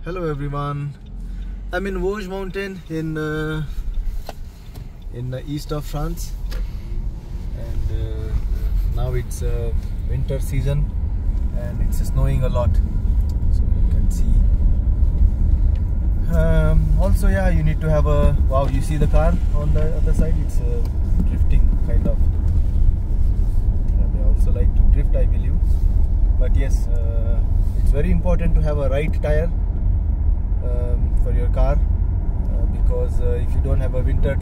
Hello everyone. I'm in Vosges Mountain in east of France, and now it's winter season and it's snowing a lot, so you can see. Also, yeah, you need to have a wow. You see the car on the other side? It's drifting kind of. They also like to drift, I believe. But yes, it's very important to have a right tire for your car, because if you don't have a winter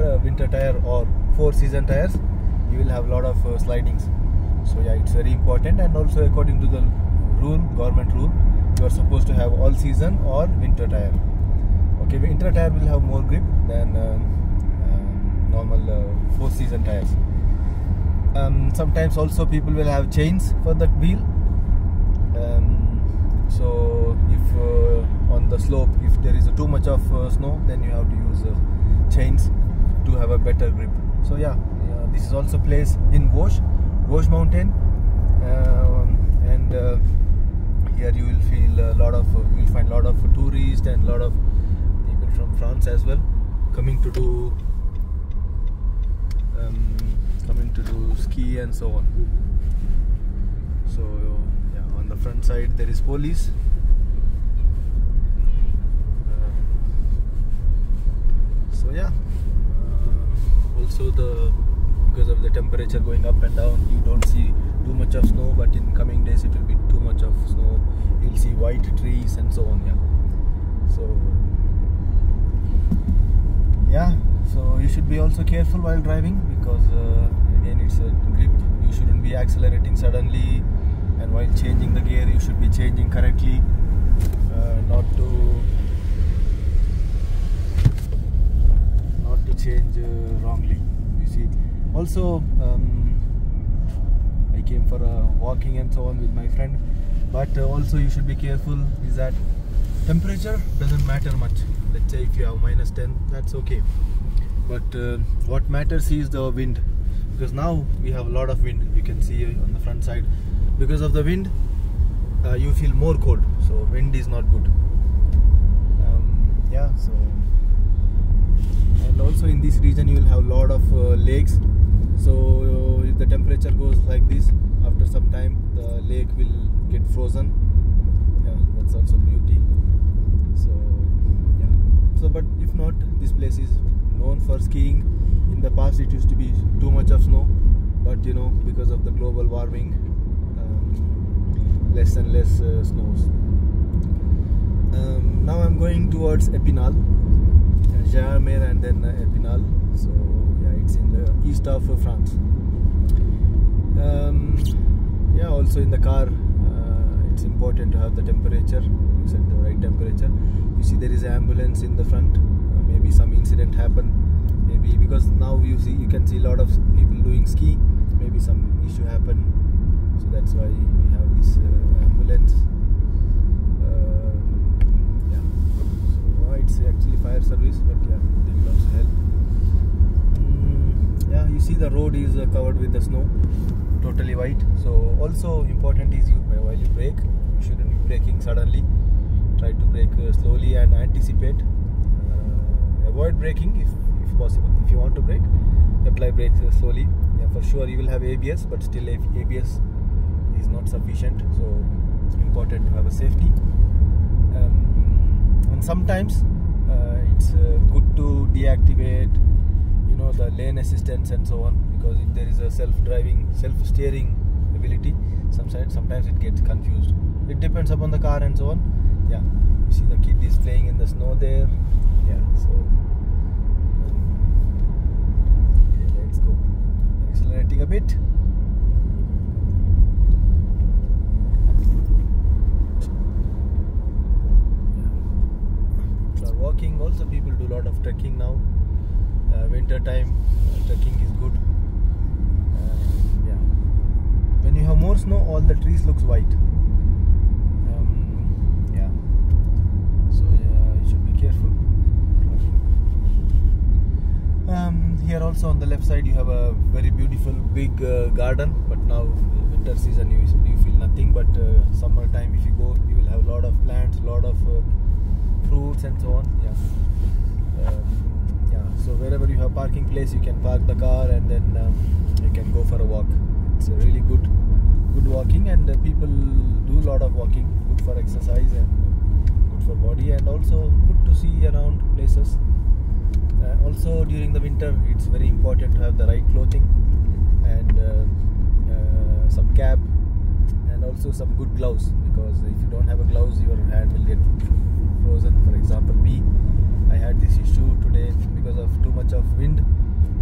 tire or 4-season tires, you will have a lot of slidings. So yeah, it's very important. And also, according to the government rule, you are supposed to have all season or winter tire. Okay, winter tire will have more grip than normal 4-season tires. Sometimes also people will have chains for the wheel. So if on the slope, if there is too much of snow, then you have to use chains to have a better grip. So yeah, this is also place in Vosges Mountain, and here you will feel a lot of you will find a lot of tourists and a lot of people from France as well coming to do ski and so on. So yeah, on the front side there is police. So yeah, also because of the temperature going up and down, you don't see too much of snow, but in coming days it will be too much of snow. You'll see white trees and so on. So you should be also careful while driving, because again, it's a grip. You shouldn't be accelerating suddenly, and while changing the gear you should be changing correctly, not to change wrongly. You see, also I came for a walking and so on with my friend, but also you should be careful is that temperature doesn't matter much. Let's say if you have -10, that's okay, but what matters is the wind, because now we have a lot of wind. You can see on the front side, because of the wind you feel more cold, so wind is not good. Yeah, so, and also in this region you will have a lot of lakes, so if the temperature goes like this, after some time the lake will get frozen. Yeah, that's also beauty. So yeah, so but if not, this place is known for skiing. In the past it used to be too much of snow, but you know, because of the global warming, less and less snows. Now I'm going towards Epinal, Jarmer, and then Epinal. So yeah, it's in the east of France. Yeah, also in the car it's important to have the temperature, set the right temperature. You see there is an ambulance in the front. Maybe some incident happened, maybe because now you can see a lot of people doing ski, maybe some issue happened, so that's why we have this ambulance. Yeah, so it's actually fire service, but yeah, they will also help. Yeah, you see the road is covered with the snow, totally white. So also important is while you brake, you shouldn't be braking suddenly. Try to brake slowly and anticipate. Avoid braking if possible. If you want to brake, apply brakes slowly. Yeah, for sure you will have ABS, but still if ABS is not sufficient, so important to have a safety. And sometimes it's good to deactivate, you know, the lane assistance and so on, because if there is a self-steering ability, sometimes it gets confused. It depends upon the car and so on. Yeah, you see the kid is playing in the snow there. Yeah, so okay, let's go. Accelerating a bit. People are walking. Also, people do a lot of trekking now. Winter time, trekking is good. Yeah, when you have more snow, all the trees looks white. Yeah, so yeah, you should be careful. Here also on the left side you have a very beautiful big garden, but now winter season you feel nothing, but summer time if you go, you will have a lot of plants, a lot of malls and so on. So wherever you have parking place, you can park the car and then you can go for a walk. It's a really good walking, and people do a lot of walking. Good for exercise and good for body, and also good to see around places. Also during the winter, it's very important to have the right clothing and some cap, and also some good gloves, because if you don't have a gloves, your hand will get frozen. For example, I had this issue today because of too much of wind.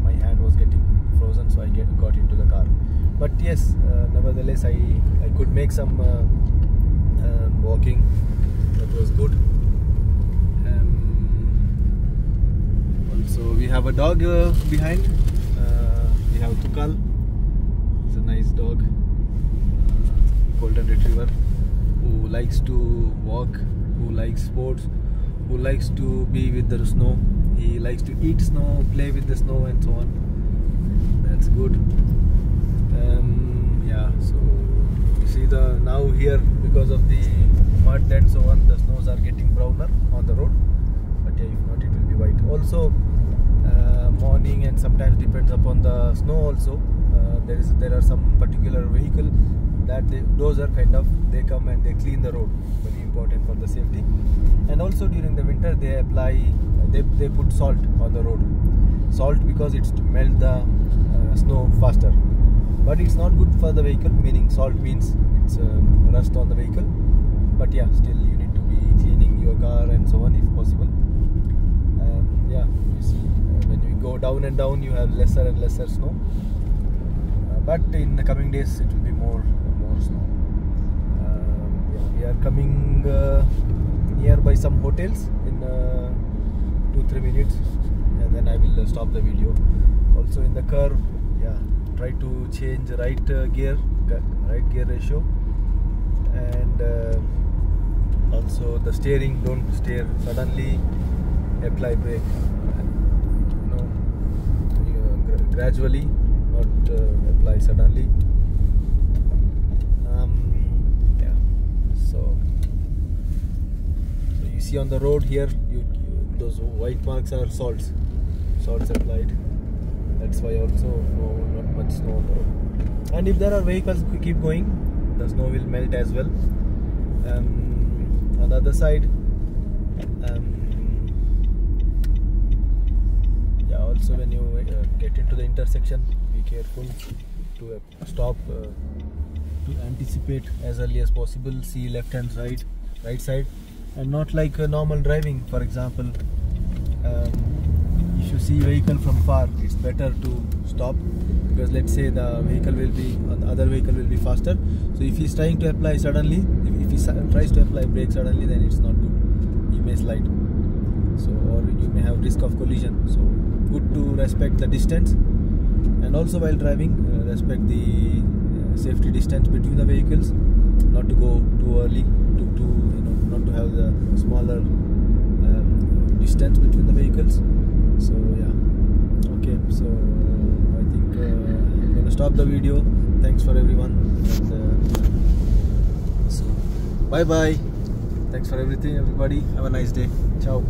My hand was getting frozen, so I got into the car. But yes, nevertheless, I could make some walking. That was good. Also, we have a dog behind. We have Tukal. It's a nice dog, golden retriever, who likes to walk, who likes sports, who likes to be with the snow. He likes to eat snow, play with the snow and so on. That's good. So you see now here, because of the mud and so on, the snows are getting browner on the road. But yeah, if not, it will be white. Also, morning and sometimes depends upon the snow also. There are some particular vehicle that those are kind of, they come and they clean the road. Very important for the safety. And also during the winter, they put salt on the road. Salt because it's to melt the snow faster. But it's not good for the vehicle, meaning salt means it's rust on the vehicle. But yeah, still you need to be cleaning your car and so on if possible. You see, when you go down and down, you have lesser and lesser snow. But in the coming days, it will be more snow. We are coming nearby some hotels in 2-3 minutes, and then I will stop the video. Also in the curve, try to change right gear ratio, and also the steering, don't steer suddenly, apply brake gradually, not apply suddenly. So you see on the road here, those white marks are salts applied. That's why also not much snow on the road. And if there are vehicles keep going, the snow will melt as well. On the other side, also when you get into the intersection, be careful to stop, to anticipate as early as possible. See left hand side, right side, and not like normal driving. For example, if you see vehicle from far, it's better to stop, because let's say the other vehicle will be faster. So if he's trying to apply suddenly, if he tries to apply brake suddenly, then it's not good. He may slide, so, or you may have risk of collision. So good to respect the distance, and also while driving, respect the safety distance between the vehicles. Not to go too early, not to have the smaller distance between the vehicles. So okay, so I think I'm gonna stop the video. Thanks for everyone, and so bye bye. Thanks for everything, everybody. Have a nice day. Ciao.